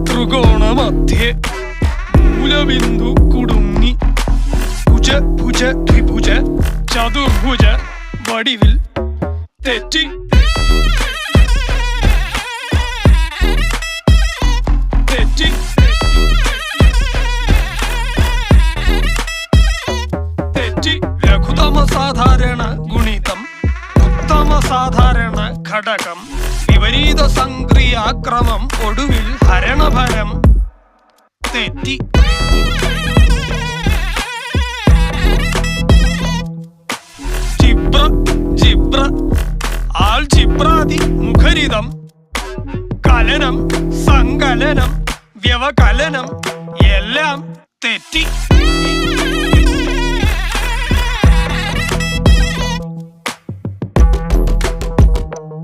ത്രികോണമധ്യേ മൂലബിന്ദു കുടുങ്ങി ഭുജ ഭുജ ദ്വിഭുജ ചതുർഭുജ വടിവിൽ തെറ്റി തെറ്റി തെറ്റി ലഘുതമ സാധാരണ ഗുണിതം ഉത്തമ സാധാരണ ഘടകം വിപരീത സംക്രിയാക്രമം ഒടുവിൽ ഹരണഫലം തെറ്റി ജിബ്ര ജിബ്ര ആൾജിബ്രാദി മുഖരിതം കലനം സങ്കലനം വ്യവകലനം എല്ലാം തെറ്റി